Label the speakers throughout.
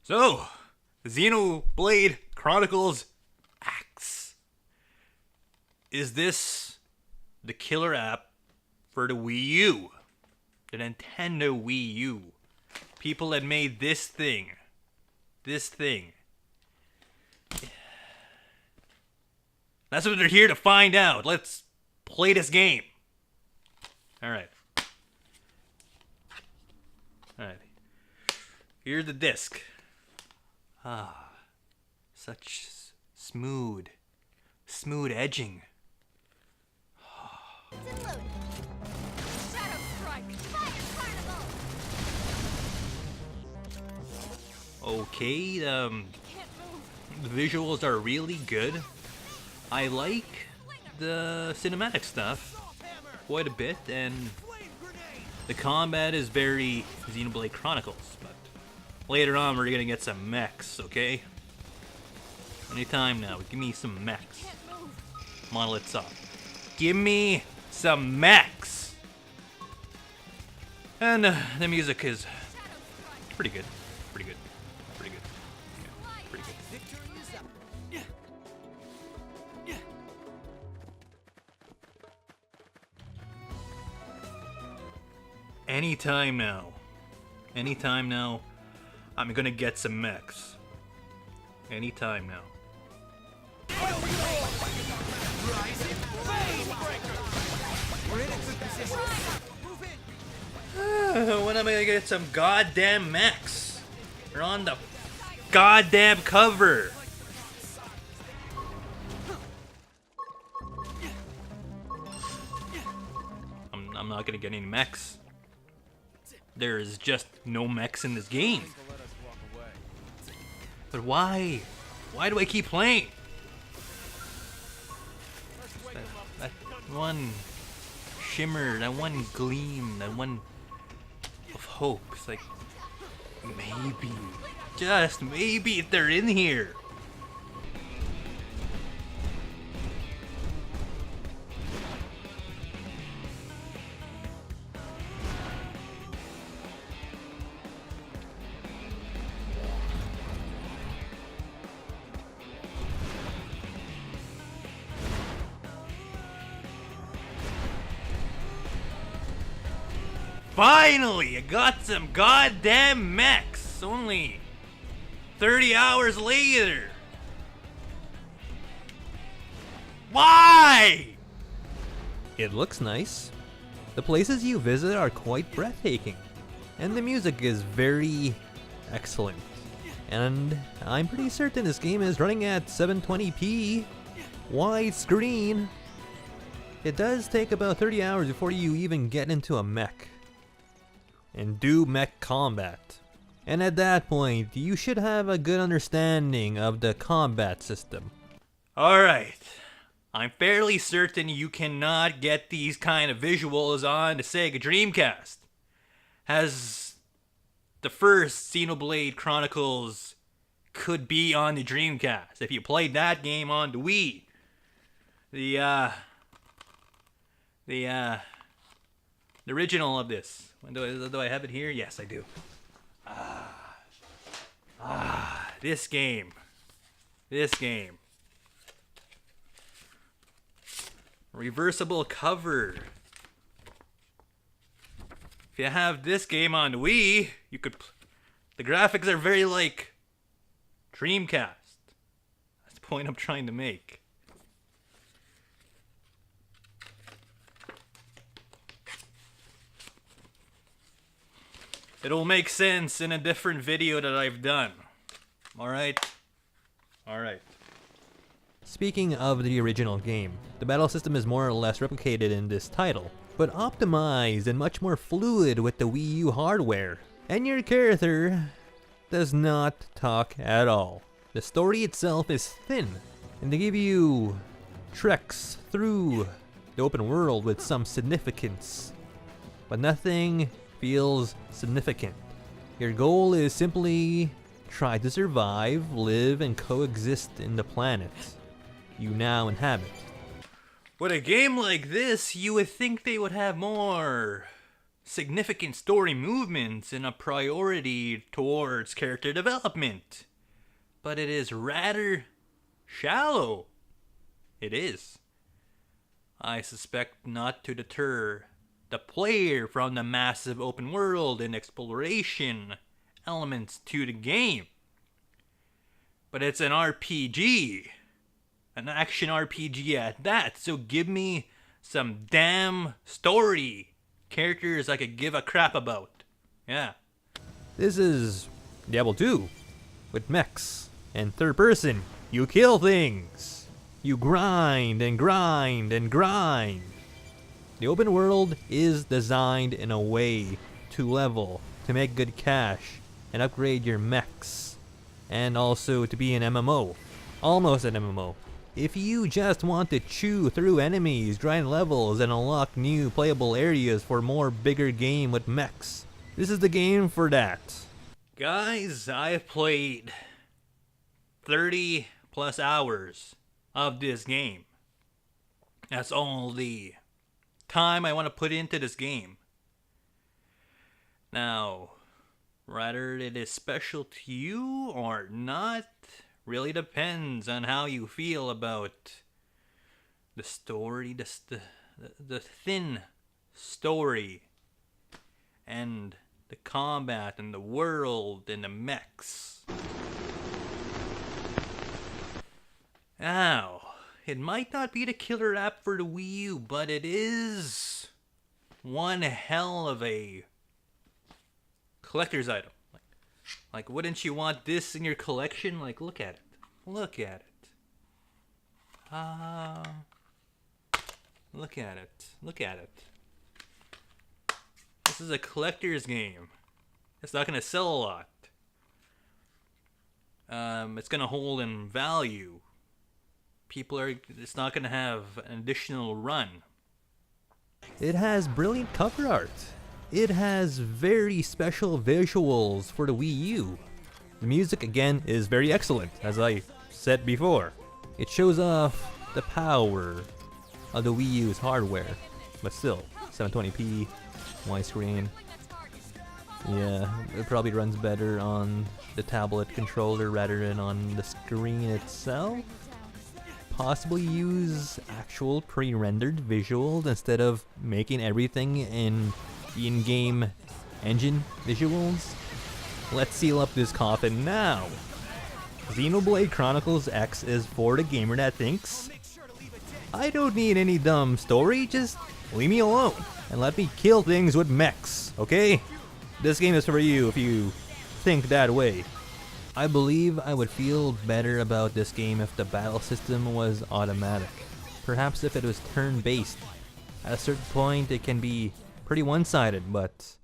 Speaker 1: So, Xenoblade Chronicles X. Is this the killer app for the Wii U? The Nintendo Wii U. People that made this thing. This thing. That's what they're here to find out. Let's play this game. Alright. Alright. Here's the disc. Ah. Such smooth edging. Okay, the visuals are really good. I like the cinematic stuff quite a bit, and the combat is very Xenoblade Chronicles, but later on we're gonna get some mechs, okay? Anytime now, give me some mechs. Monoliths up. Give me some mechs! And the music is pretty good. Pretty good. Pretty good. Yeah, pretty good. Anytime now. Anytime now, I'm gonna get some mechs. Anytime now. When am I gonna get some goddamn mechs? They're on the goddamn cover. I'm not gonna get any mechs. There is just no mechs in this game. But why? Why do I keep playing? That one shimmer, that one gleam, that one of hope. It's like, maybe, just maybe they're in here. Finally, I got some goddamn mechs. Only 30 hours later. Why?
Speaker 2: It looks nice. The places you visit are quite breathtaking. And the music is very excellent. And I'm pretty certain this game is running at 720p, widescreen. It does take about 30 hours before you even get into a mech and do mech combat. And at that point, you should have a good understanding of the combat system.
Speaker 1: Alright. I'm fairly certain you cannot get these kind of visuals on the Sega Dreamcast. As the first Xenoblade Chronicles could be on the Dreamcast. If you played that game on the Wii. The original of this. Do I have it here? Yes, I do. This game. This game. Reversible cover. If you have this game on the Wii, you could. The graphics are very like Dreamcast. That's the point I'm trying to make. It'll make sense in a different video that I've done. Alright? Alright.
Speaker 2: Speaking of the original game, the battle system is more or less replicated in this title, but optimized and much more fluid with the Wii U hardware. And your character does not talk at all. The story itself is thin, and they give you treks through the open world with some significance, but nothing feels significant. Your goal is simply try to survive, live, and coexist in the planet you now inhabit.
Speaker 1: With a game like this, you would think they would have more significant story movements and a priority towards character development. But it is rather shallow. It is. I suspect not to deter the player from the massive open world and exploration elements to the game. But it's an RPG. An action RPG at that. So give me some damn story. Characters I could give a crap about. Yeah.
Speaker 2: This is Diablo 2 with mechs and third person. You kill things. You grind and grind and grind. The open world is designed in a way to level, to make good cash, and upgrade your mechs. And also to be an MMO. Almost an MMO. If you just want to chew through enemies, grind levels, and unlock new playable areas for more bigger game with mechs, this is the game for that.
Speaker 1: Guys, I've played 30 plus hours of this game. That's all the time I want to put into this game. Now, whether it is special to you or not really depends on how you feel about the story, the thin story, and the combat, and the world, and the mechs. Now, it might not be the killer app for the Wii U, but it is one hell of a collector's item. Like, wouldn't you want this in your collection? Like, look at it. Look at it. Look at it. Look at it. This is a collector's game. It's not going to sell a lot. It's going to hold in value. It's not going to have an additional run.
Speaker 2: It has brilliant cover art. It has very special visuals for the Wii U. The music, again, is very excellent, as I said before. It shows off the power of the Wii U's hardware, but still, 720p, widescreen. Yeah, it probably runs better on the tablet controller rather than on the screen itself. Possibly use actual pre-rendered visuals instead of making everything in-game engine visuals. Let's seal up this coffin now. Xenoblade Chronicles X is for the gamer that thinks, I don't need any dumb story, just leave me alone and let me kill things with mechs, okay? This game is for you if you think that way. I believe I would feel better about this game if the battle system was automatic. Perhaps if it was turn-based. At a certain point it can be pretty one-sided, but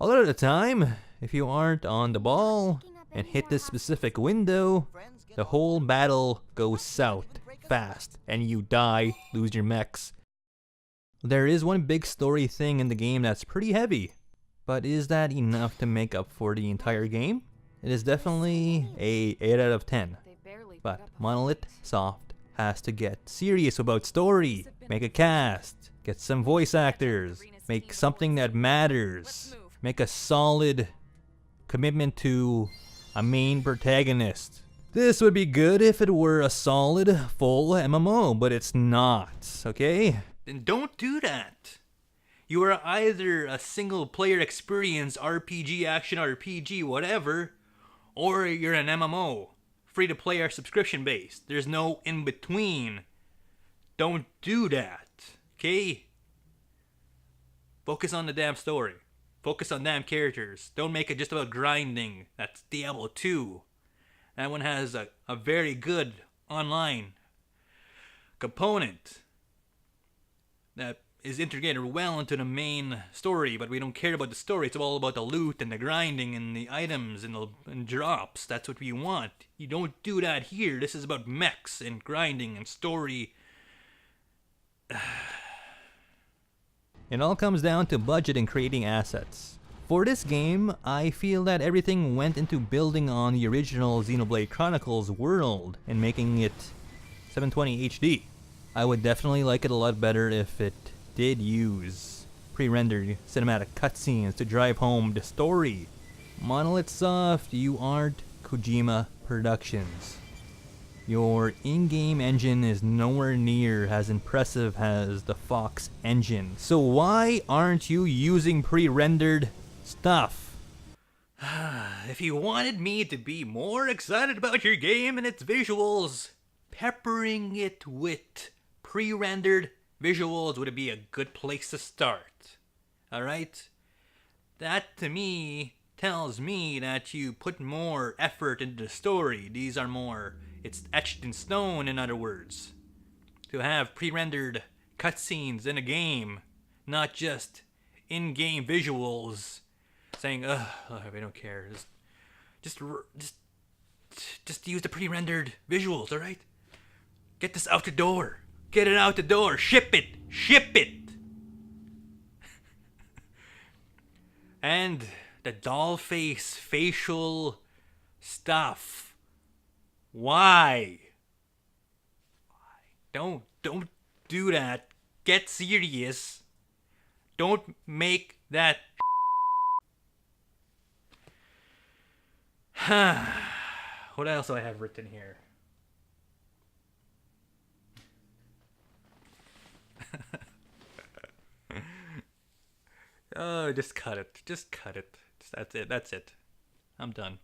Speaker 2: a lot of the time, if you aren't on the ball and hit this specific window, the whole battle goes south fast and you die, lose your mechs. There is one big story thing in the game that's pretty heavy, but is that enough to make up for the entire game? It is definitely a 8 out of 10, but Monolith Soft has to get serious about story, make a cast, get some voice actors, make something that matters, make a solid commitment to a main protagonist. This would be good if it were a solid, full MMO, but it's not, okay?
Speaker 1: Then don't do that. You are either a single player experience RPG, action RPG, whatever, or you're an MMO, free to play or subscription based. There's no in between. Don't do that, okay? Focus on the damn story. Focus on damn characters. Don't make it just about grinding. That's Diablo 2. That one has a very good online component that is integrated well into the main story, but we don't care about the story. It's all about the loot and the grinding and the items and drops. That's what we want. You don't do that here. This is about mechs and grinding and story.
Speaker 2: It all comes down to budget and creating assets. For this game, I feel that everything went into building on the original Xenoblade Chronicles world and making it 720 HD. I would definitely like it a lot better if it did use pre-rendered cinematic cutscenes to drive home the story. Monolith Soft, you aren't Kojima Productions. Your in-game engine is nowhere near as impressive as the Fox engine. So why aren't you using pre-rendered stuff?
Speaker 1: If you wanted me to be more excited about your game and its visuals, peppering it with pre-rendered visuals would be a good place to start. Alright? That to me tells me that you put more effort into the story. These are more, it's etched in stone, in other words. To have pre-rendered cutscenes in a game, not just in-game visuals saying, ugh, I don't care. Just use the pre-rendered visuals, alright? Get this out the door. Get it out the door. Ship it. Ship it. And the doll face facial stuff. Why? Don't do that. Get serious. Don't make that. What else do I have written here? Oh, just cut it. Just cut it. That's it. I'm done.